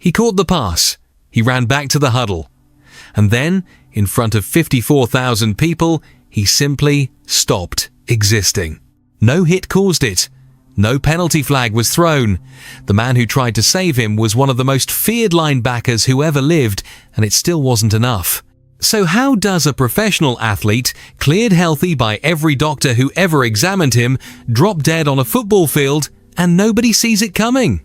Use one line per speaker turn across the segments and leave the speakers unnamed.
He caught the pass. He ran back to the huddle. And then, in front of 54,000 people, he simply stopped existing. No hit caused it. No penalty flag was thrown. The man who tried to save him was one of the most feared linebackers who ever lived, and it still wasn't enough. So how does a professional athlete, cleared healthy by every doctor who ever examined him, drop dead on a football field and nobody sees it coming?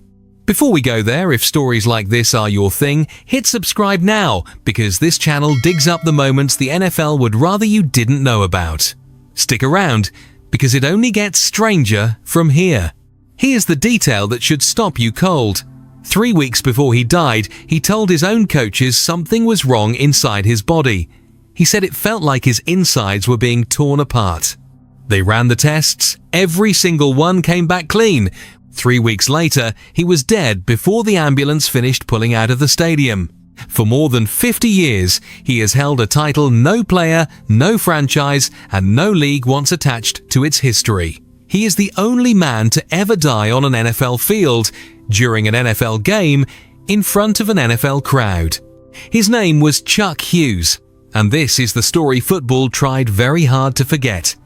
Before we go there, if stories like this are your thing, hit subscribe now, because this channel digs up the moments the NFL would rather you didn't know about. Stick around, because it only gets stranger from here. Here's the detail that should stop you cold. 3 weeks before he died, he told his own coaches something was wrong inside his body. He said it felt like his insides were being torn apart. They ran the tests. Every single one came back clean. 3 weeks later, he was dead before the ambulance finished pulling out of the stadium. For more than 50 years, he has held a title no player, no franchise, and no league wants attached to its history. He is the only man to ever die on an NFL field, during an NFL game, in front of an NFL crowd. His name was Chuck Hughes, and this is the story football tried very hard to forget.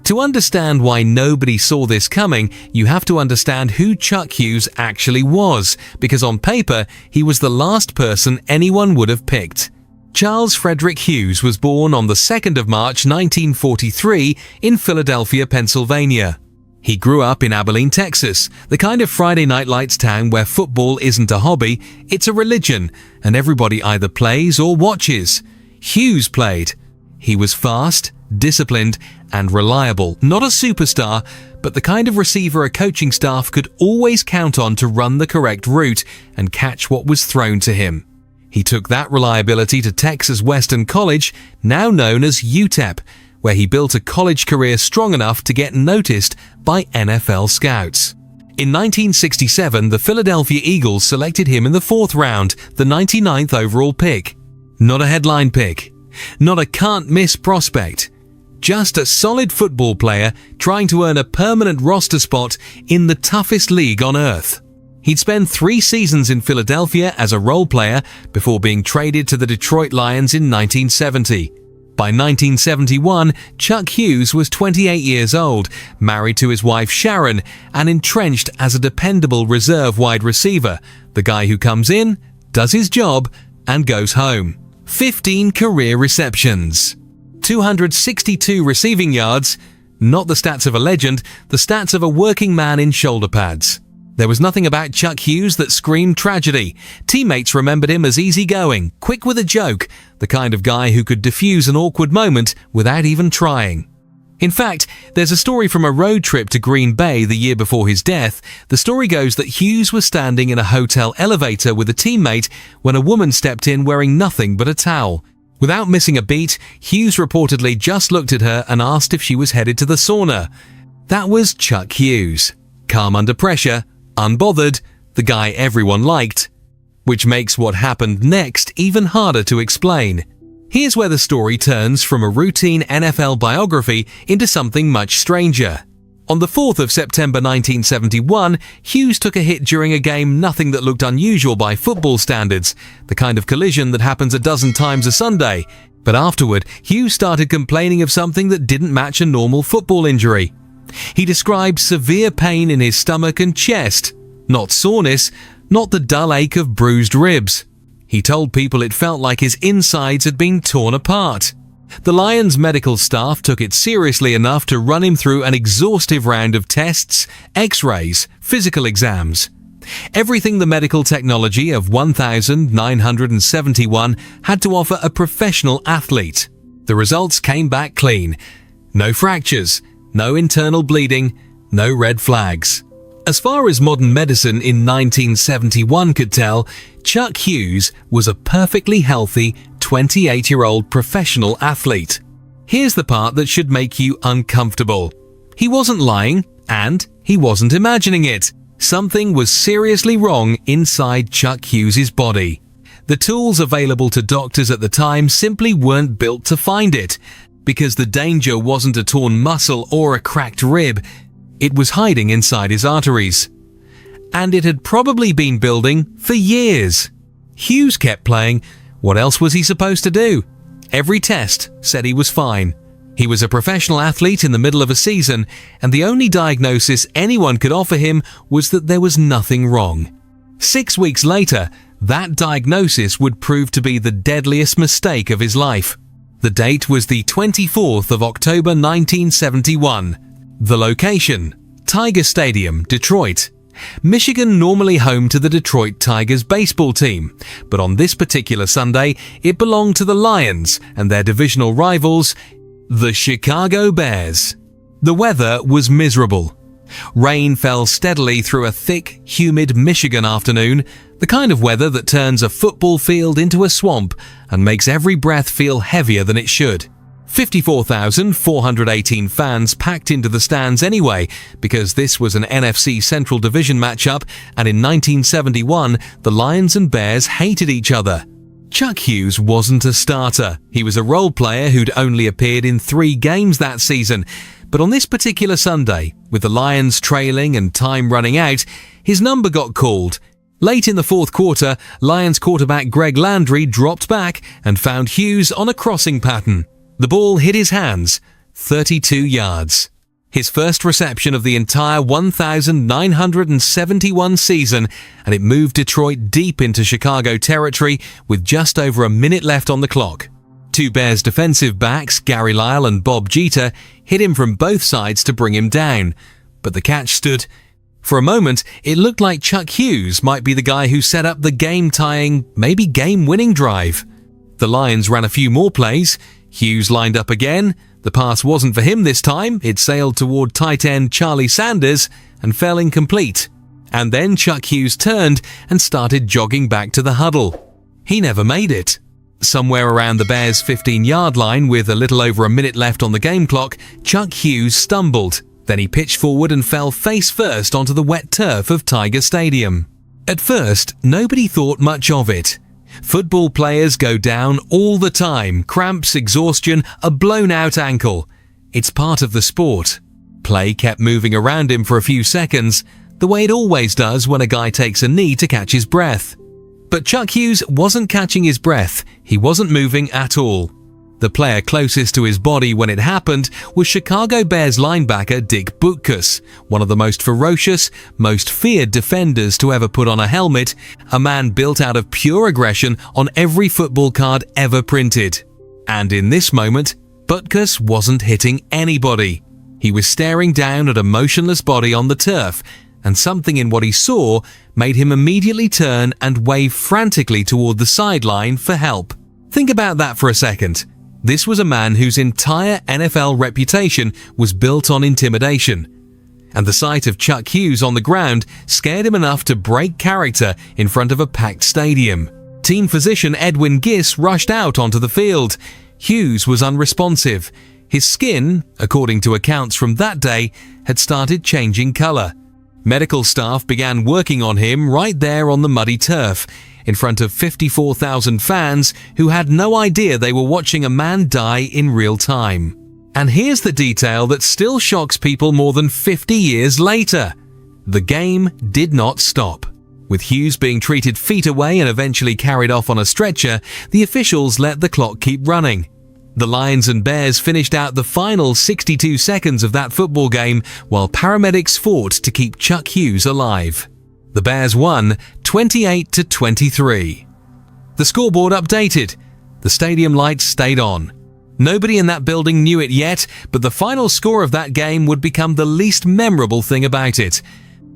To understand why nobody saw this coming, you have to understand who Chuck Hughes actually was, because on paper, he was the last person anyone would have picked. Charles Frederick Hughes was born on the 2nd of March 1943 in Philadelphia, Pennsylvania. He grew up in Abilene, Texas, the kind of Friday Night Lights town where football isn't a hobby, it's a religion, and everybody either plays or watches. Hughes played. He was fast, disciplined, and reliable. Not a superstar, but the kind of receiver a coaching staff could always count on to run the correct route and catch what was thrown to him. He took that reliability to Texas Western College, now known as UTEP, where he built a college career strong enough to get noticed by NFL scouts. In 1967, the Philadelphia Eagles selected him in the 4th round, the 99th overall pick. Not a headline pick. Not a can't-miss prospect. Just a solid football player trying to earn a permanent roster spot in the toughest league on earth. He'd spent 3 seasons in Philadelphia as a role player before being traded to the Detroit Lions in 1970. By 1971, Chuck Hughes was 28 years old, married to his wife Sharon, and entrenched as a dependable reserve wide receiver, the guy who comes in, does his job, and goes home. 15 career receptions. 262 receiving yards, not the stats of a legend, the stats of a working man in shoulder pads. There was nothing about Chuck Hughes that screamed tragedy. Teammates remembered him as easygoing, quick with a joke, the kind of guy who could diffuse an awkward moment without even trying. In fact, there's a story from a road trip to Green Bay the year before his death. The story goes that Hughes was standing in a hotel elevator with a teammate when a woman stepped in wearing nothing but a towel. Without missing a beat, Hughes reportedly just looked at her and asked if she was headed to the sauna. That was Chuck Hughes. Calm under pressure, unbothered, the guy everyone liked. Which makes what happened next even harder to explain. Here's where the story turns from a routine NFL biography into something much stranger. On the 4th of September 1971, Hughes took a hit during a game, nothing that looked unusual by football standards, the kind of collision that happens a dozen times a Sunday. But afterward, Hughes started complaining of something that didn't match a normal football injury. He described severe pain in his stomach and chest, not soreness, not the dull ache of bruised ribs. He told people it felt like his insides had been torn apart. The Lions medical staff took it seriously enough to run him through an exhaustive round of tests, x-rays, physical exams. Everything the medical technology of 1971 had to offer a professional athlete. The results came back clean. No fractures, no internal bleeding, no red flags. As far as modern medicine in 1971 could tell, Chuck Hughes was a perfectly healthy 28-year-old professional athlete. Here's the part that should make you uncomfortable. He wasn't lying, and he wasn't imagining it. Something was seriously wrong inside Chuck Hughes' body. The tools available to doctors at the time simply weren't built to find it, because the danger wasn't a torn muscle or a cracked rib. It was hiding inside his arteries. And it had probably been building for years. Hughes kept playing. What else was he supposed to do? Every test said he was fine. He was a professional athlete in the middle of a season, and the only diagnosis anyone could offer him was that there was nothing wrong. 6 weeks later, that diagnosis would prove to be the deadliest mistake of his life. The date was the 24th of October 1971. The location: Tiger Stadium, Detroit. Michigan normally home to the Detroit Tigers baseball team, but on this particular Sunday, it belonged to the Lions and their divisional rivals, the Chicago Bears. The weather was miserable. Rain fell steadily through a thick, humid Michigan afternoon, the kind of weather that turns a football field into a swamp and makes every breath feel heavier than it should. 54,418 fans packed into the stands anyway, because this was an NFC Central Division matchup, and in 1971, the Lions and Bears hated each other. Chuck Hughes wasn't a starter. He was a role player who'd only appeared in 3 games that season. But on this particular Sunday, with the Lions trailing and time running out, his number got called. Late in the fourth quarter, Lions quarterback Greg Landry dropped back and found Hughes on a crossing pattern. The ball hit his hands, 32 yards. His first reception of the entire 1,971 season, and it moved Detroit deep into Chicago territory with just over a minute left on the clock. 2 Bears defensive backs, Gary Lyle and Bob Jeter, hit him from both sides to bring him down. But the catch stood. For a moment, it looked like Chuck Hughes might be the guy who set up the game-tying, maybe game-winning drive. The Lions ran a few more plays. Hughes lined up again. The pass wasn't for him this time. It sailed toward tight end Charlie Sanders and fell incomplete. And then Chuck Hughes turned and started jogging back to the huddle. He never made it. Somewhere around the Bears' 15-yard line, with a little over a minute left on the game clock, Chuck Hughes stumbled. Then he pitched forward and fell face first onto the wet turf of Tiger Stadium. At first, nobody thought much of it. Football players go down all the time: cramps, exhaustion, a blown-out ankle. It's part of the sport. Play kept moving around him for a few seconds, the way it always does when a guy takes a knee to catch his breath. But Chuck Hughes wasn't catching his breath. He wasn't moving at all. The player closest to his body when it happened was Chicago Bears linebacker Dick Butkus, one of the most ferocious, most feared defenders to ever put on a helmet, a man built out of pure aggression on every football card ever printed. And in this moment, Butkus wasn't hitting anybody. He was staring down at a motionless body on the turf, and something in what he saw made him immediately turn and wave frantically toward the sideline for help. Think about that for a second. This was a man whose entire NFL reputation was built on intimidation. And the sight of Chuck Hughes on the ground scared him enough to break character in front of a packed stadium. Team physician Edwin Giss rushed out onto the field. Hughes was unresponsive. His skin, according to accounts from that day, had started changing color. Medical staff began working on him right there on the muddy turf, in front of 54,000 fans who had no idea they were watching a man die in real time. And here's the detail that still shocks people more than 50 years later. The game did not stop. With Hughes being treated feet away and eventually carried off on a stretcher, the officials let the clock keep running. The Lions and Bears finished out the final 62 seconds of that football game while paramedics fought to keep Chuck Hughes alive. The Bears won 28-23. The scoreboard updated. The stadium lights stayed on. Nobody in that building knew it yet, but the final score of that game would become the least memorable thing about it.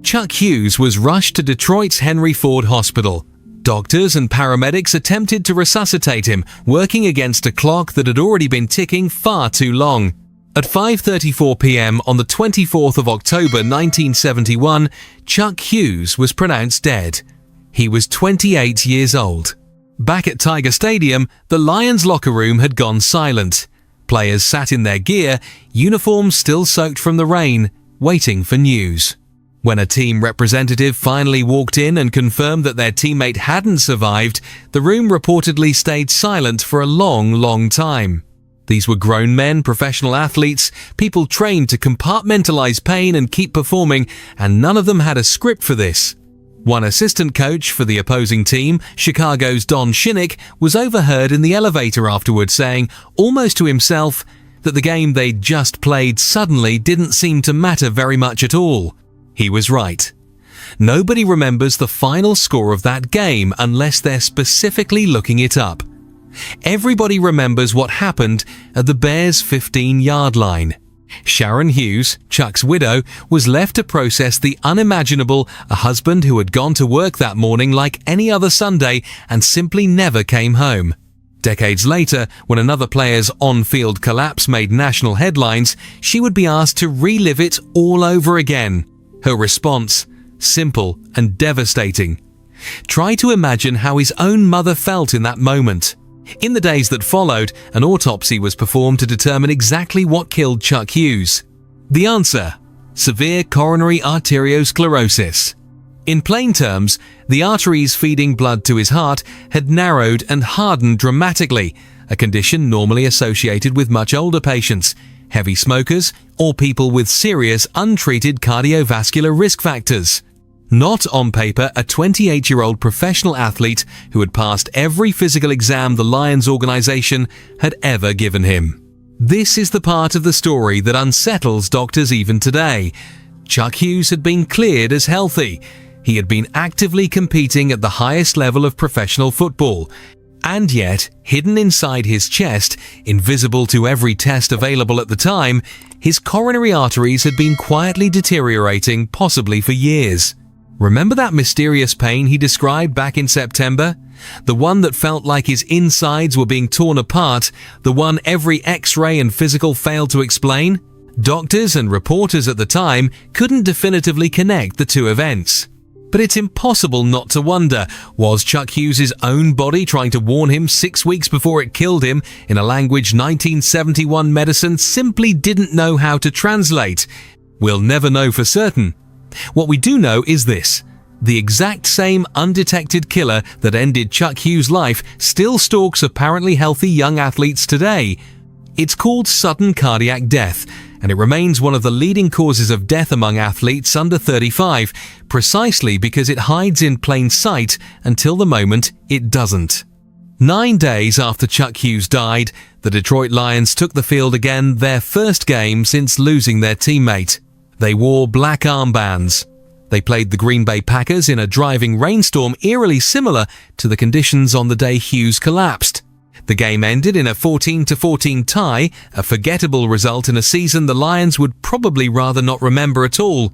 Chuck Hughes was rushed to Detroit's Henry Ford Hospital. Doctors and paramedics attempted to resuscitate him, working against a clock that had already been ticking far too long. At 5:34 p.m. on the 24th of October 1971, Chuck Hughes was pronounced dead. He was 28 years old. Back at Tiger Stadium, the Lions locker room had gone silent. Players sat in their gear, uniforms still soaked from the rain, waiting for news. When a team representative finally walked in and confirmed that their teammate hadn't survived, the room reportedly stayed silent for a long time. These were grown men, professional athletes, people trained to compartmentalize pain and keep performing, and none of them had a script for this. One assistant coach for the opposing team, Chicago's Don Shinnick, was overheard in the elevator afterwards saying, almost to himself, that the game they'd just played suddenly didn't seem to matter very much at all. He was right. Nobody remembers the final score of that game unless they're specifically looking it up. Everybody remembers what happened at the Bears' 15-yard line. Sharon Hughes, Chuck's widow, was left to process the unimaginable, a husband who had gone to work that morning like any other Sunday and simply never came home. Decades later, when another player's on-field collapse made national headlines, she would be asked to relive it all over again. Her response, simple and devastating. Try to imagine how his own mother felt in that moment. In the days that followed, an autopsy was performed to determine exactly what killed Chuck Hughes. The answer: severe coronary arteriosclerosis. In plain terms, the arteries feeding blood to his heart had narrowed and hardened dramatically, a condition normally associated with much older patients, heavy smokers, or people with serious untreated cardiovascular risk factors. Not on paper a 28-year-old professional athlete who had passed every physical exam the Lions organization had ever given him. This is the part of the story that unsettles doctors even today. Chuck Hughes had been cleared as healthy. He had been actively competing at the highest level of professional football. And yet, hidden inside his chest, invisible to every test available at the time, his coronary arteries had been quietly deteriorating, possibly for years. Remember that mysterious pain he described back in September? The one that felt like his insides were being torn apart, the one every X-ray and physical failed to explain? Doctors and reporters at the time couldn't definitively connect the two events. But it's impossible not to wonder, was Chuck Hughes' own body trying to warn him 6 weeks before it killed him in a language 1971 medicine simply didn't know how to translate? We'll never know for certain. What we do know is this: the exact same undetected killer that ended Chuck Hughes' life still stalks apparently healthy young athletes today. It's called sudden cardiac death, and it remains one of the leading causes of death among athletes under 35, precisely because it hides in plain sight until the moment it doesn't. 9 days after Chuck Hughes died, the Detroit Lions took the field again, their first game since losing their teammate. They wore black armbands. They played the Green Bay Packers in a driving rainstorm eerily similar to the conditions on the day Hughes collapsed. The game ended in a 14-14 tie, a forgettable result in a season the Lions would probably rather not remember at all.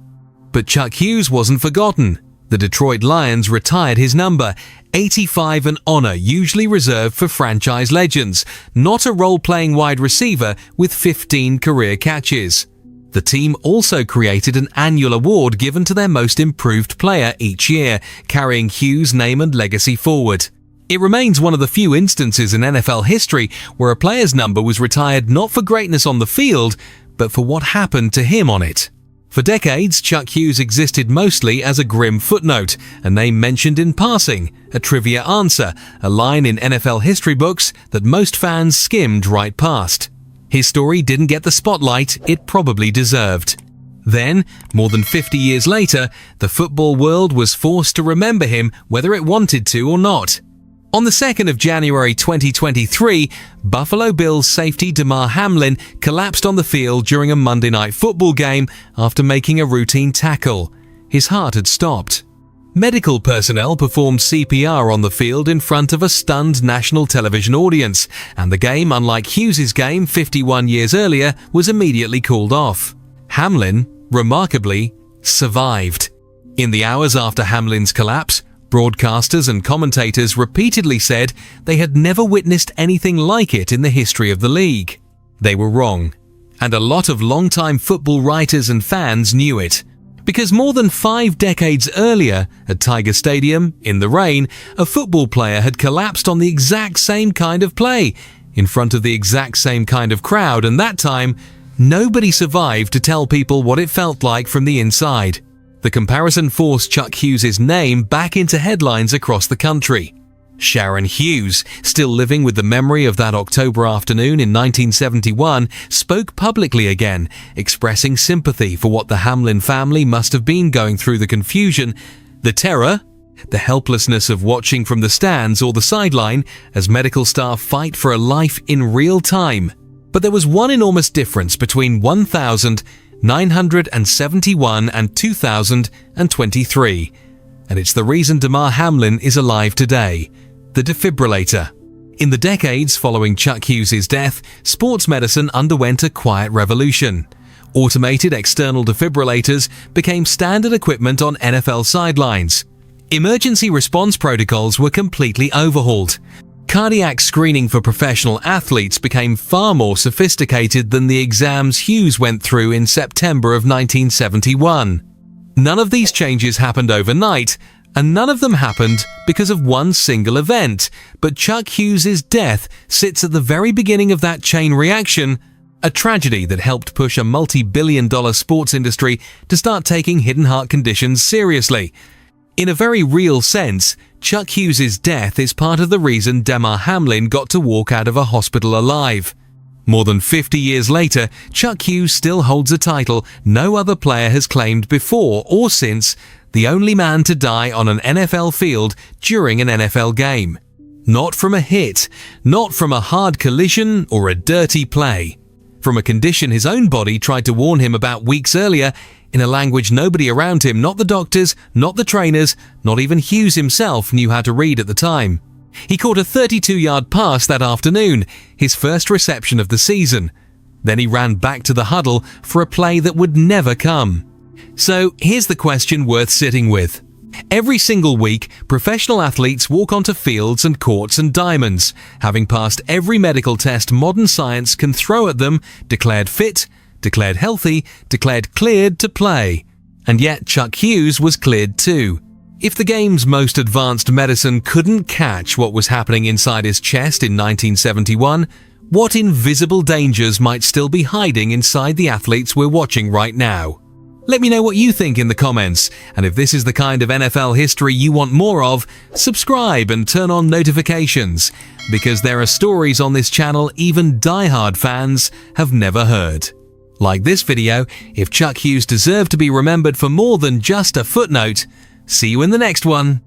But Chuck Hughes wasn't forgotten. The Detroit Lions retired his number, 85, an honor usually reserved for franchise legends, not a role-playing wide receiver with 15 career catches. The team also created an annual award given to their most improved player each year, carrying Hughes' name and legacy forward. It remains one of the few instances in NFL history where a player's number was retired not for greatness on the field, but for what happened to him on it. For decades, Chuck Hughes existed mostly as a grim footnote, a name mentioned in passing, a trivia answer, a line in NFL history books that most fans skimmed right past. His story didn't get the spotlight it probably deserved. Then, more than 50 years later, the football world was forced to remember him whether it wanted to or not. On the 2nd of January 2023, Buffalo Bills safety Damar Hamlin collapsed on the field during a Monday Night Football game after making a routine tackle. His heart had stopped. Medical personnel performed CPR on the field in front of a stunned national television audience, and the game, unlike Hughes' game 51 years earlier, was immediately called off. Hamlin, remarkably, survived. In the hours after Hamlin's collapse, broadcasters and commentators repeatedly said they had never witnessed anything like it in the history of the league. They were wrong, and a lot of longtime football writers and fans knew it. Because more than 5 decades earlier, at Tiger Stadium, in the rain, a football player had collapsed on the exact same kind of play, in front of the exact same kind of crowd, and that time, nobody survived to tell people what it felt like from the inside. The comparison forced Chuck Hughes' name back into headlines across the country. Sharon Hughes, still living with the memory of that October afternoon in 1971, spoke publicly again, expressing sympathy for what the Hamlin family must have been going through, the confusion, The terror? The helplessness of watching from the stands or the sideline as medical staff fight for a life in real time. But there was one enormous difference between 1971 and 2023. And it's the reason Damar Hamlin is alive today: the defibrillator. In the decades following Chuck Hughes' death, sports medicine underwent a quiet revolution. Automated external defibrillators became standard equipment on NFL sidelines. Emergency response protocols were completely overhauled. Cardiac screening for professional athletes became far more sophisticated than the exams Hughes went through in September of 1971. None of these changes happened overnight, and none of them happened because of one single event, but Chuck Hughes' death sits at the very beginning of that chain reaction, a tragedy that helped push a multi-billion-dollar sports industry to start taking hidden heart conditions seriously. In a very real sense, Chuck Hughes' death is part of the reason Damar Hamlin got to walk out of a hospital alive. More than 50 years later, Chuck Hughes still holds a title no other player has claimed before or since: the only man to die on an NFL field during an NFL game. Not from a hit, not from a hard collision or a dirty play. From a condition his own body tried to warn him about weeks earlier in a language nobody around him, not the doctors, not the trainers, not even Hughes himself, knew how to read at the time. He caught a 32-yard pass that afternoon, his first reception of the season. Then he ran back to the huddle for a play that would never come. So here's the question worth sitting with. Every single week, professional athletes walk onto fields and courts and diamonds, having passed every medical test modern science can throw at them, declared fit, declared healthy, declared cleared to play. And yet Chuck Hughes was cleared too. If the game's most advanced medicine couldn't catch what was happening inside his chest in 1971, what invisible dangers might still be hiding inside the athletes we're watching right now? Let me know what you think in the comments, and if this is the kind of NFL history you want more of, subscribe and turn on notifications, because there are stories on this channel even die-hard fans have never heard. Like this video if Chuck Hughes deserved to be remembered for more than just a footnote. See you in the next one.